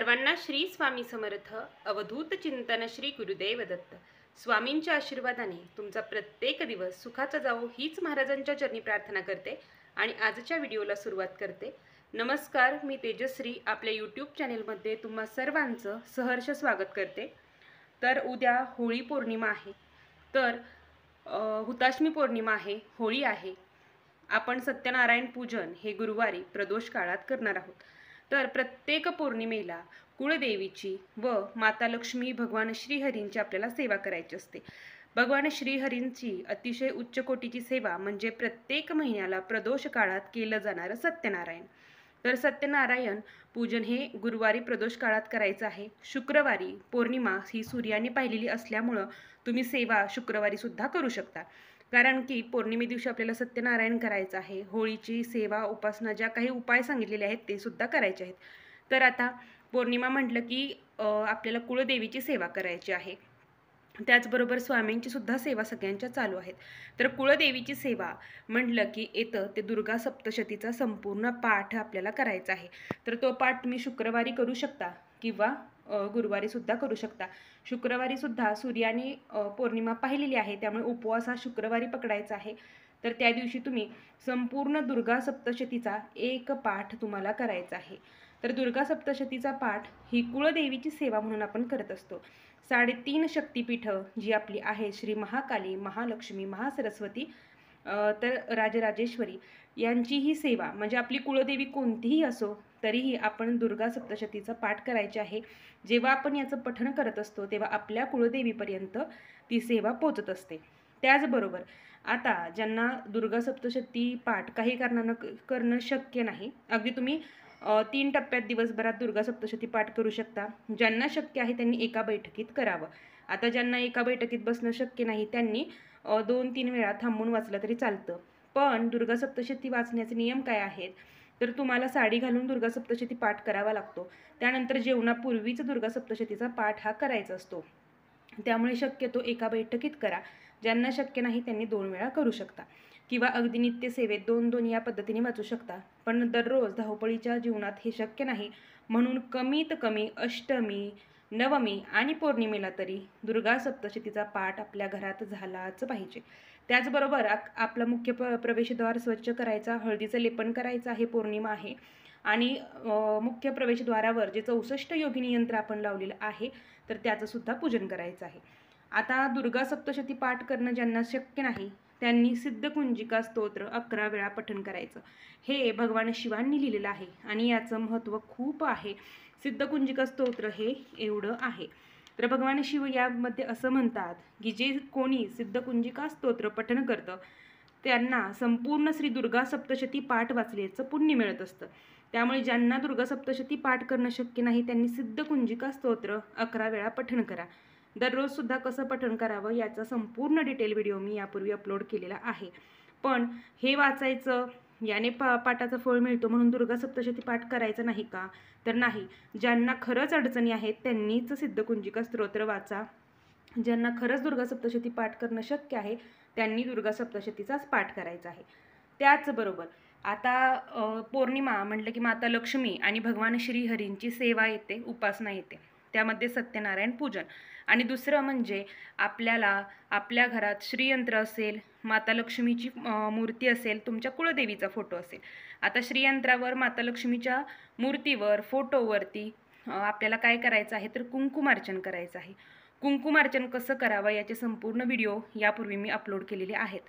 सर्वांना श्री स्वामी समर्थ अवधूत चिंतन श्री गुरुदेव दत्त. स्वामींच्या आशीर्वादाने तुमचा प्रत्येक दिवस सुखाचा जावो हीच महाराजांच्या चरणी प्रार्थना करते आणि आजच्या व्हिडिओला सुरुवात करते. नमस्कार, मी तेजश्री आपल्या यूट्यूब चॅनेलमध्ये तुम्हा सर्वांचं सहर्ष स्वागत करते. तर उद्या होळी पौर्णिमा आहे, तर हुताष्मी पौर्णिमा आहे, होळी आहे. आपण सत्यनारायण पूजन हे गुरुवारी प्रदोष काळात करणार आहोत. तर प्रत्येक पौर्णिमेला कुळदेवीची व माता लक्ष्मी भगवान श्रीहरींची आपल्याला सेवा करायची असते. भगवान श्रीहरींची अतिशय उच्च कोटीची सेवा म्हणजे प्रत्येक महिन्याला प्रदोष काळात केलं जाणारं सत्यनारायण. तर सत्यनारायण पूजन हे गुरुवारी प्रदोष काळात करायचं आहे. शुक्रवारी पौर्णिमा ही सूर्याने पाहिलेली असल्यामुळं तुम्ही सेवा शुक्रवारी सुद्धा करू शकता, कारण की पौर्णिमे दिवशी आपल्याला सत्यनारायण करायचं आहे. होळीची सेवा उपासना ज्या काही उपाय सांगितलेले आहेत ते सुद्धा करायचे आहेत. तर आता पौर्णिमा म्हटलं की आपल्याला कुळदेवीची सेवा करायची आहे. त्याचबरोबर स्वामींची सुद्धा सेवा सगळ्यांच्या चालू आहेत. तर कुळदेवीची सेवा म्हटलं की येतं ते दुर्गा सप्तशतीचा संपूर्ण पाठ आपल्याला करायचा आहे. तर तो पाठ तुम्ही शुक्रवारी करू शकता किंवा गुरुवारी सुद्धा करू शकता. शुक्रवारी सुद्धा सूर्याने पौर्णिमा पाहिलेली आहे, त्यामुळे उपवास हा शुक्रवारी पकडायचा आहे. तर त्या दिवशी तुम्ही संपूर्ण दुर्गा सप्तशतीचा एक पाठ तुम्हाला करायचा आहे. तर दुर्गा सप्तशतीचा पाठ ही कुळदेवीची सेवा म्हणून आपण करत असतो. 3.5 शक्तिपीठं जी आपली आहे, श्री महाकाली, महालक्ष्मी, महासरस्वती, तर राजराजेश्वरी यांची ही सेवा म्हणजे आपली कुळदेवी कोणतीही असो तरीही आपण दुर्गा सप्तशतीचा पाठ करायचे आहे. जेव्हा आपण याचं पठण करत असतो तेव्हा आपल्या कुळदेवीपर्यंत ती सेवा पोचत असते. त्याचबरोबर आता ज्यांना दुर्गा सप्तशती पाठ काही कारणानं करणं शक्य नाही, अगदी तुम्ही 3 टप्प्यात दिवसभरात दुर्गा सप्तशती पाठ करू शकता. ज्यांना शक्य आहे त्यांनी एका बैठकीत करावं. आता ज्यांना एका बैठकीत बसणं शक्य नाही त्यांनी 2-3 वेळा थांबून वाचलं तरी चालतं. पण दुर्गा सप्तशती वाचण्याचे नियम काय आहेत, तर तुम्हाला साडी घालून दुर्गा सप्तशती पाठ करावा लागतो. त्यानंतर जेवणापूर्वीच दुर्गा सप्तशतीचा पाठ हा करायचा असतो. त्यामुळे शक्यतो एका बैठकीत करा. ज्यांना शक्य नाही त्यांनी 2 वेळा करू शकता किंवा अगदी नित्य सेवेत 2-2 या पद्धतीने वाचू शकता. पण दररोज धावपळीच्या जीवनात हे शक्य नाही, म्हणून कमीत कमी अष्टमी, नवमी आणि पौर्णिमेला तरी दुर्गा सप्तशतीचा पाठ आपल्या घरात झालाच पाहिजे. त्याचबरोबर आपलं मुख्य प्रवेशद्वार स्वच्छ करायचा, हळदीचं लेपन करायचं आहे. पौर्णिमा आहे आणि मुख्य प्रवेशद्वारावर जे 64 योगिनी यंत्र आपण लावलेलं आहे तर त्याचं सुद्धा पूजन करायचं आहे. आता दुर्गा सप्तशती पाठ करणं ज्यांना शक्य नाही त्यांनी सिद्धकुंजिका स्तोत्र 11 वेळा पठण करायचं. हे भगवान शिवांनी लिहिलेलं आहे आणि याचं महत्त्व खूप आहे. सिद्धकुंजिका स्तोत्र हे एवढं आहे. तर भगवान शिव यामध्ये असं म्हणतात की जे कोणी सिद्धकुंजिका स्तोत्र पठण करतं त्यांना संपूर्ण श्री दुर्गा सप्तशती पाठ वाचल्याचं पुण्य मिळत असतं. त्यामुळे ज्यांना दुर्गा सप्तशती पाठ करणं शक्य नाही त्यांनी सिद्धकुंजिका स्तोत्र 11 वेळा पठण करा. दररोज सुद्धा कसं पठण करावं याचा संपूर्ण डिटेल व्हिडिओ मी यापूर्वी अपलोड केलेला आहे. पण हे वाचायचं याने पाठाचं फळ मिळतो म्हणून दुर्गा सप्तशती पाठ करायचं नाही का, तर नाही. ज्यांना खरंच अडचणी आहेत त्यांनीच सिद्धकुंजिका स्तोत्र वाचा. ज्यांना खरंच दुर्गा सप्तशती पाठ करणं शक्य आहे त्यांनी दुर्गा सप्तशतीचाच पाठ करायचा आहे. त्याचबरोबर आता पौर्णिमा म्हटलं की माता लक्ष्मी आणि भगवान श्रीहरींची सेवा येते, उपासना येते. त्यामध्ये सत्यनारायण पूजन आणि दुसरं म्हणजे आपल्याला आपल्या घरात श्रीयंत्र असेल, माता लक्ष्मीची मूर्ती असेल, तुमच्या कुळदेवीचा फोटो असेल. आता श्रीयंत्रावर माता लक्ष्मीच्या मूर्तीवर फोटोवरती आपल्याला काय करायचं आहे तर कुंकुमार्चन करायचं आहे. कुंकुमार्चन कसं करावं याचे संपूर्ण व्हिडिओ यापूर्वी मी अपलोड केलेले आहेत.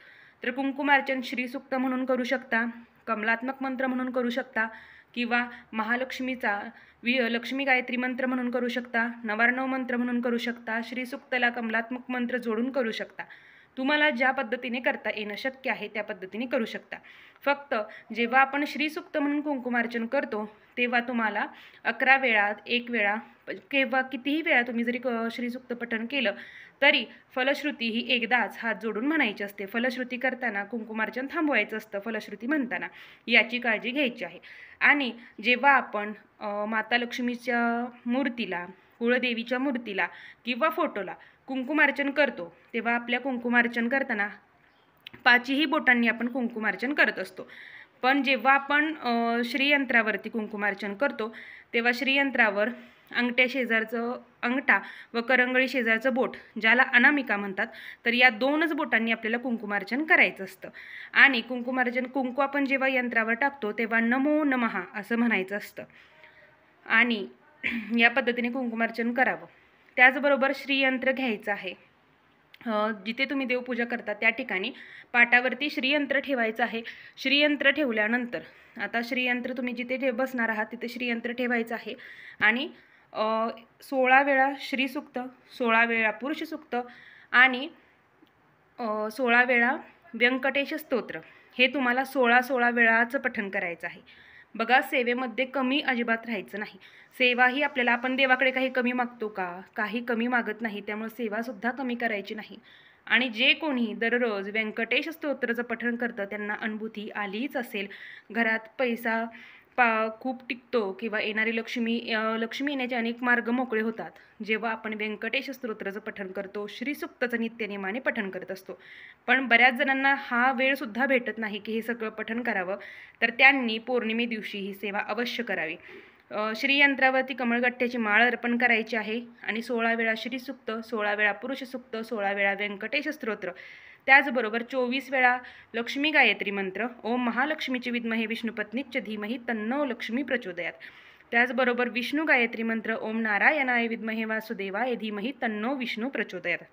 तर कुंकुमार्चन श्रीसूक्त म्हणून करू शकता, कमलात्मक मंत्र म्हणून करू शकता किंवा महालक्ष्मीचा लक्ष्मी गायत्री मंत्र म्हणून करू शकता, नवार्णव मंत्र म्हणून करू शकता, श्रीसूक्तला कमलात्मक मंत्र जोडून करू शकता. तुम्हाला ज्या पद्धतीने करता येणं शक्य आहे त्या पद्धतीने करू शकता. फक्त जेव्हा आपण श्रीसूक्त म्हणून कुंकुमार्चन करतो तेव्हा तुम्हाला 11 वेळा, 1 वेळा किंवा कितीही वेळा तुम्ही जरी श्रीसूक्त पठण केलं तरी फलश्रुती ही एकदाच हात जोडून म्हणायची असते. फलश्रुती करताना कुंकुमार्चन थांबवायचं असतं फलश्रुती म्हणताना, याची काळजी घ्यायची आहे. आणि जेव्हा आपण माता लक्ष्मीच्या मूर्तीला, कुळदेवीच्या मूर्तीला किंवा फोटोला कुंकुमार्चन करतो तेव्हा आपल्या कुंकुमार्चन करताना 5ही बोटांनी आपण कुंकुमार्चन करत असतो. पण जेव्हा आपण श्रीयंत्रावरती कुंकुमार्चन करतो तेव्हा श्रीयंत्रावर अंगठ्या शेजारचं अंगठा व करंगळी शेजारचं बोट, ज्याला अनामिका म्हणतात, तर या 2च बोटांनी आपल्याला कुंकुमार्चन करायचं असतं. आणि कुंकुमार्चन कुंकू आपण जेव्हा यंत्रावर टाकतो तेव्हा नमो नमः असं म्हणायचं असतं आणि या पद्धतीने कुंकुमार्चन करावं. त्याचबरोबर श्रीयंत्र घ्यायचं आहे. जिथे तुम्ही देवपूजा करता त्या ठिकाणी पाटावरती श्रीयंत्र ठेवायचं आहे. श्रीयंत्र ठेवल्यानंतर आता श्रीयंत्र तुम्ही जिथे बसणार आहात तिथे श्रीयंत्र ठेवायचं आहे आणि 16 वेळा श्रीसूक्त, 16 वेळा पुरुष सूक्त आणि 16 वेळा व्यंकटेश स्तोत्र हे तुम्हाला 16 वेळाचं पठण करायचं आहे. बघा, सेवेमध्ये कमी अजिबात राहायचं नाही. सेवा ही आपल्याला, आपण देवाकडे काही कमी मागतो का? काही कमी मागत नाही, त्यामुळे सेवासुद्धा कमी करायची नाही. आणि जे कोणी दररोज व्यंकटेश स्तोत्राचं पठण करतं त्यांना अनुभूती आलीच असेल. घरात पैसा खूप टिकतो किंवा येणारी लक्ष्मी येण्याचे अनेक मार्ग मोकळे होतात जेव्हा आपण व्यंकटेश स्तोत्राचं पठण करतो, श्रीसूक्ताचं नित्यनेमाने पठण करत असतो. पण बऱ्याच जणांना हा वेळसुद्धा भेटत नाही की हे सगळं पठण करावं, तर त्यांनी पौर्णिमे दिवशी ही सेवा अवश्य करावी. श्रीयंत्रावरती कमळगट्ट्याची माळ अर्पण करायची आहे आणि 16 वेळा श्रीसूक्त, 16 वेळा पुरुष सूक्त, 16 वेळा व्यंकटेश स्तोत्र, त्याचबरोबर 24 वेळा लक्ष्मी गायत्री मंत्र, ओम महालक्ष्मीचे विद्महे विष्णुपत्नीच धीमहि तन्नो लक्ष्मी प्रचोदयात. त्याचबरोबर विष्णू गायत्री मंत्र, ओम नारायणाय विद्महे वासुदेवाय धीमहि तन्नो विष्णू प्रचोदयात.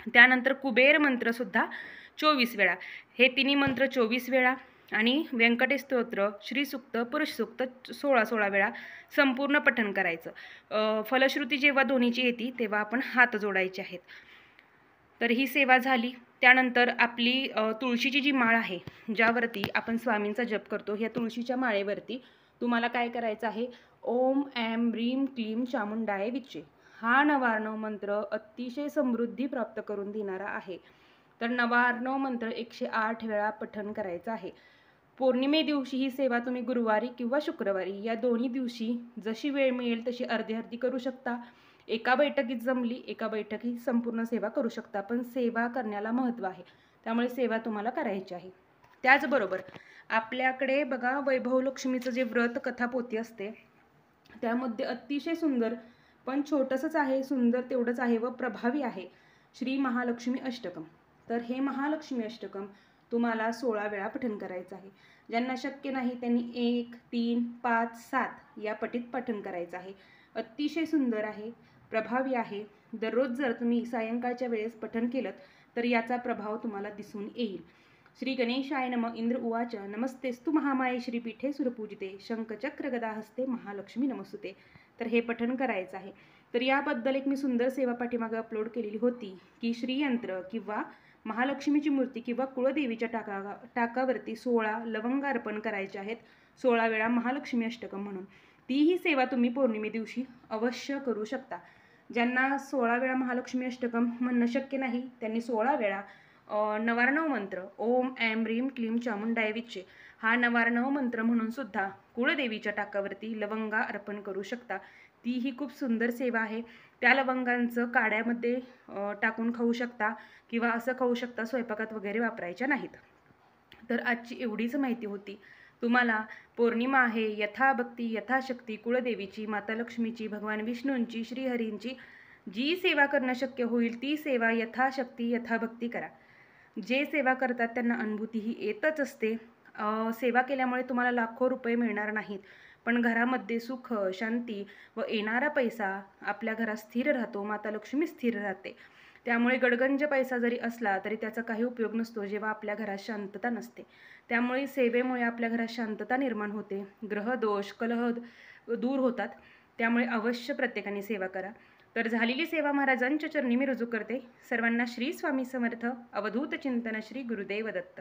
त्यानंतर कुबेर मंत्रसुद्धा 24 वेळा. हे तिन्ही मंत्र 24 वेळा आणि व्यंकटेश स्तोत्र, श्रीसूक्त, पुरुष सूक्त 16 वेळा संपूर्ण पठण करायचं. फलश्रुती जेव्हा दोन्हीची येते तेव्हा आपण हात जोडायचे आहेत. तर ही सेवा झाली. त्यानंतर आपली तुळशीची जी माळ आहे, ज्यावरती आपण स्वामींचा जप करतो, ह्या तुळशीच्या माळेवरती तुम्हाला काय करायचं आहे? ओम ऐं ह्रीं क्लीं चामुंडाय विच्चे हा नवार्णव मंत्र अतिशय समृद्धी प्राप्त करून देणारा आहे. तर नवार्णव मंत्र 108 वेळा पठण करायचं आहे. पौर्णिमे दिवशी ही सेवा तुम्ही गुरुवारी किंवा शुक्रवारी या दोन्ही दिवशी जशी वेळ मिळेल तशी अर्धी अर्धी करू शकता. एका बैठकीत जमली, एका बैठकीत संपूर्ण सेवा करू शकता. पण सेवा करण्याला महत्त्व आहे, त्यामुळे सेवा तुम्हाला करायची आहे. त्याचबरोबर आपल्याकडे बघा, वैभव लक्ष्मीचं जे व्रत कथा पोथी असते त्यामध्ये अतिशय सुंदर, पण छोटंसंच आहे, सुंदर तेवढंच आहे व प्रभावी आहे, श्री महालक्ष्मी अष्टकम. तर हे महालक्ष्मी अष्टकम तुम्हाला 16 वेळा पठण करायचं आहे. ज्यांना शक्य नाही त्यांनी 1, 3, 5, 7 या पटीत पठण करायचं आहे. अतिशय सुंदर आहे, प्रभावी आहे. दररोज जर तुम्ही सायंकाळच्या वेळेस पठण केलं तर याचा प्रभाव तुम्हाला दिसून येईल. श्री गणेशाय नमः. इंद्र उवाच नमस्तेस्तु महामाये श्रीपीठे सुरपूजिते शंखचक्र गदा हस्ते महालक्ष्मी नमस्तुते. तर हे पठण करायचं आहे. तर याबद्दल एक मी सुंदर सेवा पाठीमागे अपलोड केलेली होती की श्रीयंत्र किंवा महालक्ष्मीची मूर्ती किंवा कुळदेवीच्या टाकावरती 16 लवंग अर्पण करायचे आहेत 16 वेळा महालक्ष्मी अष्टकम म्हणून. तीही सेवा तुम्ही पौर्णिमे दिवशी अवश्य करू शकता. ज्यांना 16 वेळा महालक्ष्मी अष्टकम म्हणणं शक्य नाही त्यांनी 16 वेळा नवार्णव मंत्र ओम ऐं ह्रीं क्लीं चामुंडाय विच्चे हा नवार्णव मंत्र म्हणून सुद्धा कुळदेवीच्या टाकावरती लवंगा अर्पण करू शकता. ती ही खूप सुंदर सेवा आहे. त्या लवंगांचं काड्यामध्ये टाकून खाऊ शकता किंवा असं खाऊ शकता, स्वयंपाकात वगैरे वापरायच्या नाहीत. तर आजची एवढीच माहिती होती. तुम्हाला पौर्णिमा आहे, यथाभक्ती यथाशक्ती कुळदेवीची, माता लक्ष्मीची, भगवान विष्णूंची, श्रीहरींची जी सेवा करणं शक्य होईल ती सेवा यथाशक्ती यथाभक्ती करा. जे सेवा करतात त्यांना अनुभूती ही येतच असते. सेवा केल्यामुळे तुम्हाला लाखो रुपये मिळणार नाहीत, पण घरामध्ये सुख, शांती व येणारा पैसा आपल्या घरात स्थिर राहतो. माता लक्ष्मी स्थिर राहते. त्यामुळे गडगंज पैसा जरी असला तरी त्याचा काही उपयोग नसतो जेव्हा आपल्या घरात शांतता नसते. त्यामुळे सेवेमुळे आपल्या घरात शांतता निर्माण होते, ग्रहदोष, कलह दूर होतात. त्यामुळे अवश्य प्रत्येकाने सेवा करा. तर झालेली सेवा महाराजांच्या चरणी मी रुजू करते. सर्वांना श्री स्वामी समर्थ. अवधूत चिंतन. श्री गुरुदेव दत्त.